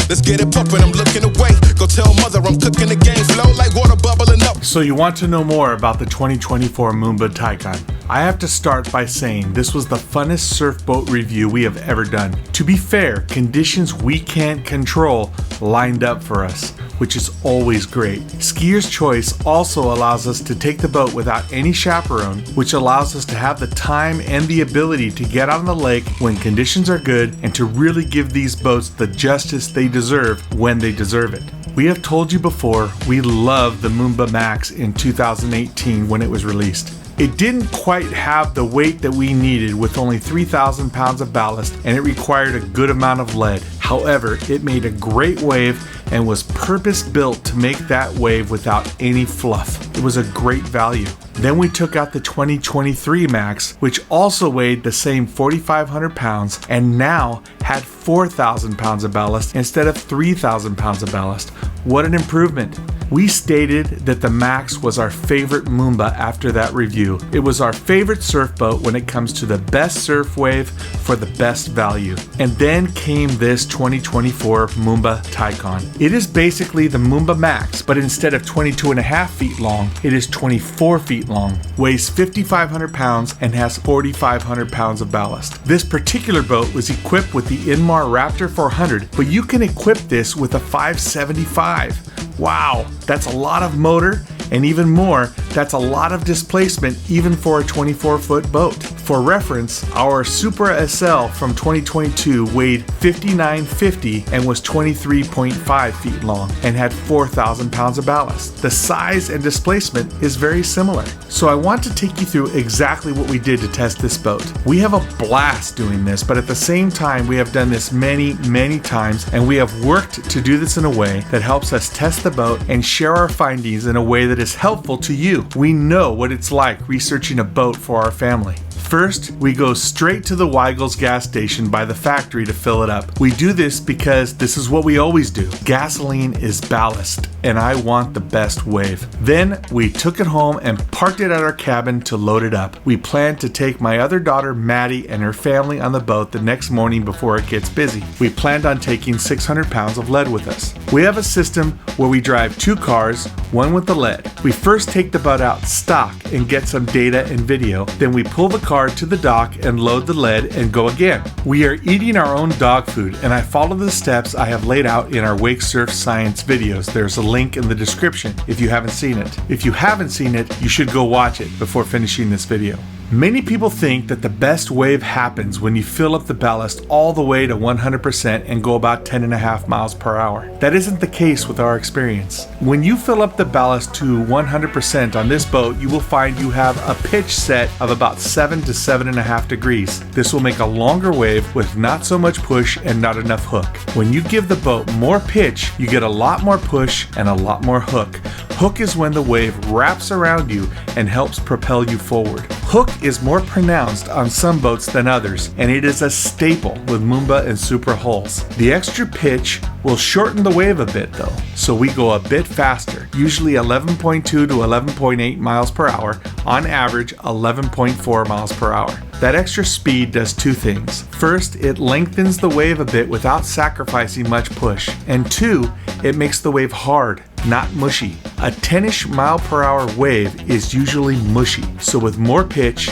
Let's get it pumping, I'm looking away. Go tell mother I'm cooking the game. Flow like water bubbling up. So you want to know more about the 2024 Moomba Tykon? I have to start by saying this was the funnest surf boat review we have ever done. To be fair, conditions we can't control lined up for us, which is always great. Skier's Choice also allows us to take the boat without any chaperone, which allows us to have the time and the ability to get out on the lake when conditions are good and to really give these boats the justice they deserve when they deserve it. We have told you before, we loved the Moomba Max in 2018 when it was released. It didn't quite have the weight that we needed with only 3,000 pounds of ballast, and it required a good amount of lead. However, it made a great wave and was purpose built to make that wave without any fluff. It was a great value. Then we took out the 2023 Max, which also weighed the same 4,500 pounds and now had 4,000 pounds of ballast instead of 3,000 pounds of ballast. What an improvement! We stated that the Max was our favorite Moomba after that review. It was our favorite surf boat when it comes to the best surf wave for the best value. And then came this 2024 Moomba Tykon. It is basically the Moomba Max, but instead of 22.5 feet long, it is 24 feet long, weighs 5,500 pounds, and has 4,500 pounds of ballast. This particular boat was equipped with the Inmar Raptor 400, but you can equip this with a 575. Wow, that's a lot of motor, and even more, that's a lot of displacement even for a 24-foot boat. For reference, our Supra SL from 2022 weighed 5,950 and was 23.5 feet long and had 4,000 pounds of ballast. The size and displacement is very similar. So I want to take you through exactly what we did to test this boat. We have a blast doing this, but at the same time, we have done this many times, and we have worked to do this in a way that helps us test the boat and share our findings in a way that is helpful to you. We know what it's like researching a boat for our family. First, we go straight to the Weigel's gas station by the factory to fill it up. We do this because this is what we always do. Gasoline is ballast, and I want the best wave. Then we took it home and parked it at our cabin to load it up. We planned to take my other daughter Maddie and her family on the boat the next morning before it gets busy. We planned on taking 600 pounds of lead with us. We have a system where we drive 2 cars, one with the lead. We first take the boat out stock and get some data and video. Then we pull the car to the dock and load the lead and go again. We are eating our own dog food, and I follow the steps I have laid out in our Wakesurf science videos. There's a link in the description if you haven't seen it. If you haven't seen it, you should go watch it before finishing this video. Many people think that the best wave happens when you fill up the ballast all the way to 100% and go about 10.5 miles per hour. That isn't the case with our experience. When you fill up the ballast to 100% on this boat, you will find you have a pitch set of about 7 to 7.5 degrees. This will make a longer wave with not so much push and not enough hook. When you give the boat more pitch, you get a lot more push and a lot more hook. Hook is when the wave wraps around you and helps propel you forward. Hook is more pronounced on some boats than others, and it is a staple with Moomba and Supra hulls. The extra pitch will shorten the wave a bit though, so we go a bit faster, usually 11.2 to 11.8 miles per hour, on average 11.4 miles per hour. That extra speed does 2 things. First, it lengthens the wave a bit without sacrificing much push, and 2, it makes the wave hard, not mushy. A 10-ish mile per hour wave is usually mushy, so with more pitch,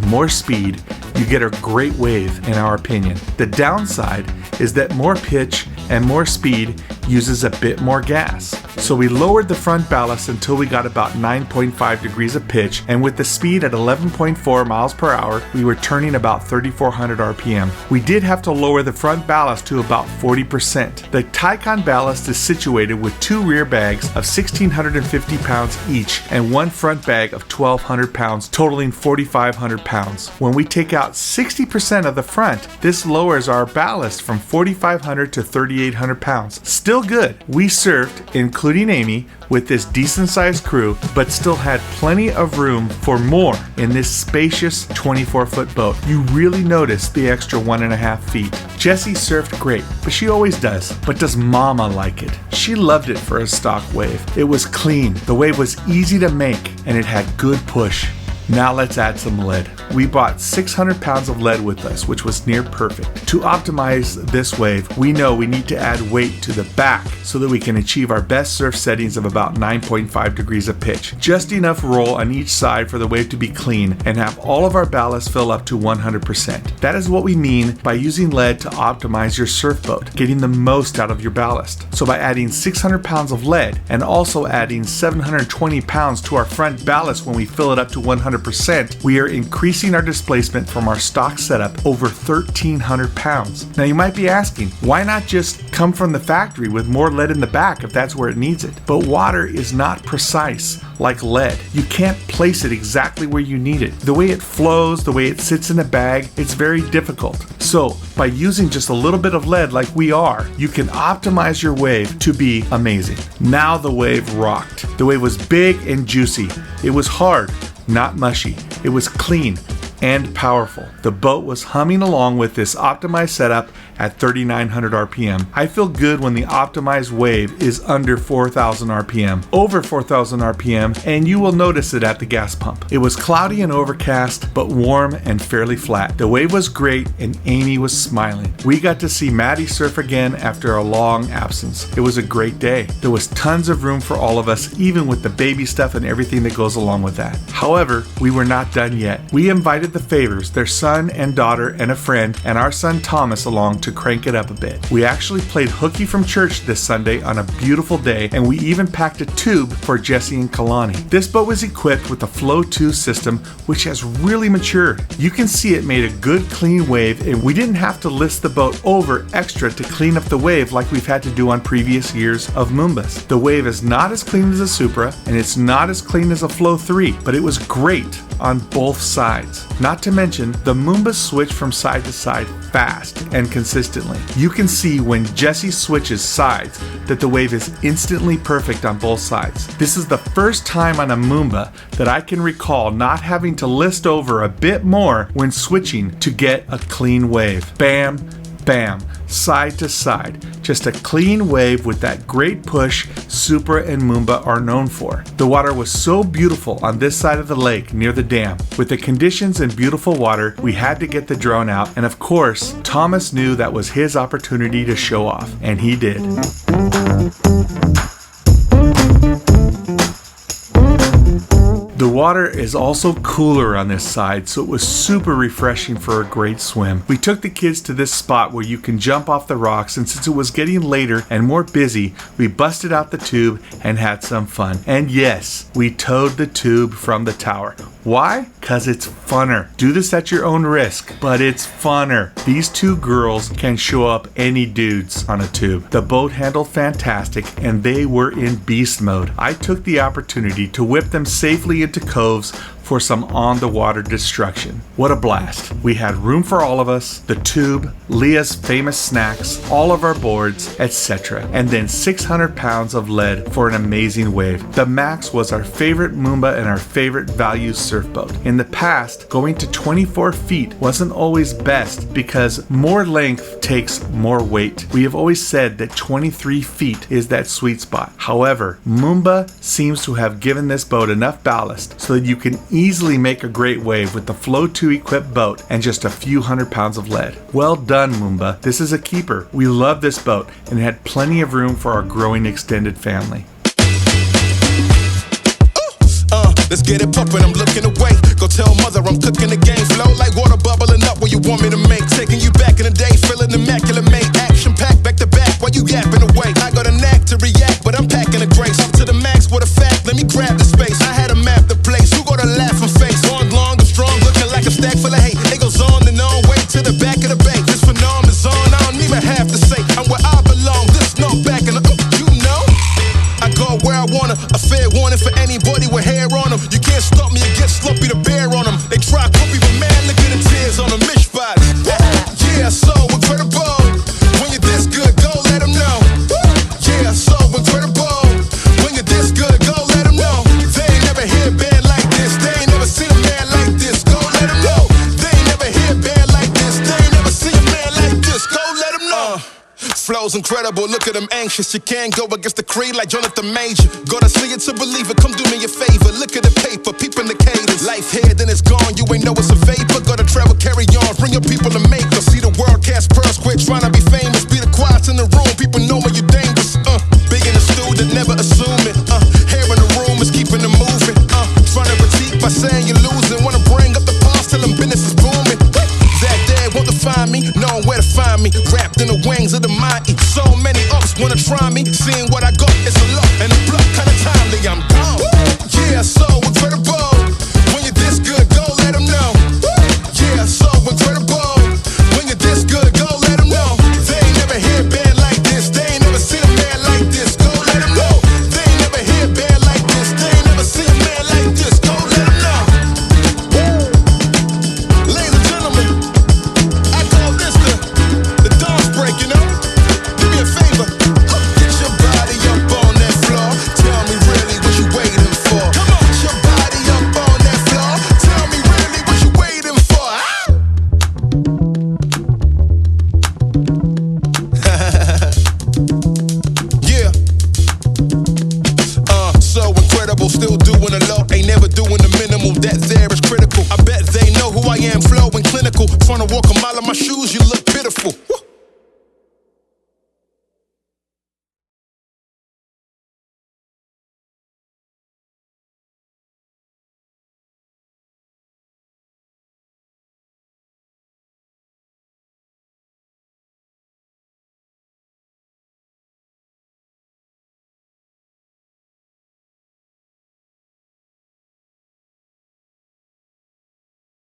more speed, you get a great wave in our opinion. The downside is that more pitch and more speed uses a bit more gas. So we lowered the front ballast until we got about 9.5 degrees of pitch, and with the speed at 11.4 miles per hour, we were turning about 3,400 RPM. We did have to lower the front ballast to about 40%. The Tykon ballast is situated with 2 rear bags of 1,650 pounds each and 1 front bag of 1,200 pounds, totaling 4,500 pounds. When we take out 60% of the front, this lowers our ballast from 4,500 to 3,800 pounds. Still good. We surfed, including Amy, with this decent-sized crew, but still had plenty of room for more in this spacious 24-foot boat. You really notice the extra 1.5 feet. Jessie surfed great, but she always does. But does Mama like it? She loved it for a stock wave. It was clean, the wave was easy to make, and it had good push. Now let's add some lead. we brought 600 pounds of lead with us, which was near perfect. To optimize this wave, we know we need to add weight to the back so that we can achieve our best surf settings of about 9.5 degrees of pitch. Just enough roll on each side for the wave to be clean and have all of our ballast fill up to 100%. That is what we mean by using lead to optimize your surf boat, getting the most out of your ballast. So by adding 600 pounds of lead and also adding 720 pounds to our front ballast when we fill it up to 100%, we are increasing our displacement from our stock setup over 1,300 pounds. Now you might be asking, why not just come from the factory with more lead in the back if that's where it needs it? But water is not precise like lead. You can't place it exactly where you need it. The way it flows, the way it sits in a bag, it's very difficult. So by using just a little bit of lead like we are, you can optimize your wave to be amazing. Now the wave rocked. The wave was big and juicy. It was hard, not mushy. It was clean and powerful. The boat was humming along with this optimized setup at 3,900 RPM. I feel good when the optimized wave is under 4,000 RPM. Over 4,000 RPM, and you will notice it at the gas pump. It was cloudy and overcast, but warm and fairly flat. The wave was great, and Amy was smiling. We got to see Maddie surf again after a long absence. It was a great day. There was tons of room for all of us, even with the baby stuff and everything that goes along with that. However, we were not done yet. We invited the Favors, their son and daughter and a friend, and our son Thomas along to crank it up a bit. We actually played hooky from church this Sunday on a beautiful day, and we even packed a tube for Jesse and Kalani. This boat was equipped with a Flow 2 system, which has really matured. You can see it made a good clean wave, and we didn't have to lift the boat over extra to clean up the wave like we've had to do on previous years of Moombas. The wave is not as clean as a Supra, and it's not as clean as a Flow 3, but it was great on both sides. Not to mention, the Moombas switch from side to side fast and consistently. You can see when Jesse switches sides that the wave is instantly perfect on both sides. This is the first time on a Moomba that I can recall not having to list over a bit more when switching to get a clean wave. Bam, bam, side to side. Just a clean wave with that great push Supra and Moomba are known for. The water was so beautiful on this side of the lake near the dam. With the conditions and beautiful water, we had to get the drone out, and of course, Thomas knew that was his opportunity to show off, and he did. The water is also cooler on this side, so it was super refreshing for a great swim. We took the kids to this spot where you can jump off the rocks, and since it was getting later and more busy, we busted out the tube and had some fun. And yes, we towed the tube from the tower. Why? Because it's funner. Do this at your own risk, but it's funner. These two girls can show up any dudes on a tube. The boat handled fantastic, and they were in beast mode. I took the opportunity to whip them safely into coves for some on-the-water destruction. What a blast. We had room for all of us, the tube, Leah's famous snacks, all of our boards, etc. And then 600 pounds of lead for an amazing wave. The Max was our favorite Moomba and our favorite value surf boat. In the past, going to 24 feet wasn't always best because more length takes more weight. We have always said that 23 feet is that sweet spot. However, Moomba seems to have given this boat enough ballast so that you can easily make a great wave with the Flow 2 equipped boat and just a few hundred pounds of lead. Well done, Moomba. This is a keeper. We love this boat and it had plenty of room for our growing extended family. Let's get it pumping, I'm looking away. Go tell mother I'm cooking the game. Flow like water bubbling up where you want me to make. Taking you back in the day, feeling immaculate, mate. Action packed back to back while you yapping away. I got a knack to react, but I'm packing a grace. Up to the max with a fact, let me grab the space. I had to map the place, who got a laughing face? Long, long, and strong, looking like a stack full of hate. It goes on and on, way to the back of the bank. This phenomenon's on, I don't even have to say I'm where I belong. This no back in the, you know. I go where I wanna, a fair warning for anybody with hair on them. You can't stop me, it gets sloppy to bear on them. They try copy, but man, look at the tears on them. Mishpat, yeah, so incredible. flow's incredible, look at them anxious. You can't go against the creed like Jonathan Major. Gotta see it to believe it, come do me a favor. Look at the paper, peeping the cadence. Life here, then it's gone, you ain't know it's a vapor. Gotta travel, carry on, bring your people to make us. See the world cast pearls, quit trying to be famous. Be the quiet in the room, people know when you're dangerous. Big in the stool, that never assuming. Hair in the room is keeping it moving. Trying to critique by saying you're losing. Wanna bring up the past, tell them business is booming. That dad won't define me, knowing where to find me. Wrapped in the wings of the mighty. So many ups wanna try me. Seeing what I got, it's a lot and a block, kinda timely. I'm gone. Yeah, so incredible. When you're this good, go let them know. Yeah, so incredible. When you're this good, go let them know. They ain't never hear bad like this. They ain't never seen a man like this. Go let them know. They ain't never hear bad like this. They ain't never seen a man like this. Go let them know. Ladies and gentlemen, I call this the dawn's break, you know? Do me a favor. Get your body up on that floor. Tell me really what you waiting for. Come on. Get your body up on that floor. Tell me really what you waiting for. Yeah. So incredible, still doing a lot, ain't never doing the minimal. That there is critical. I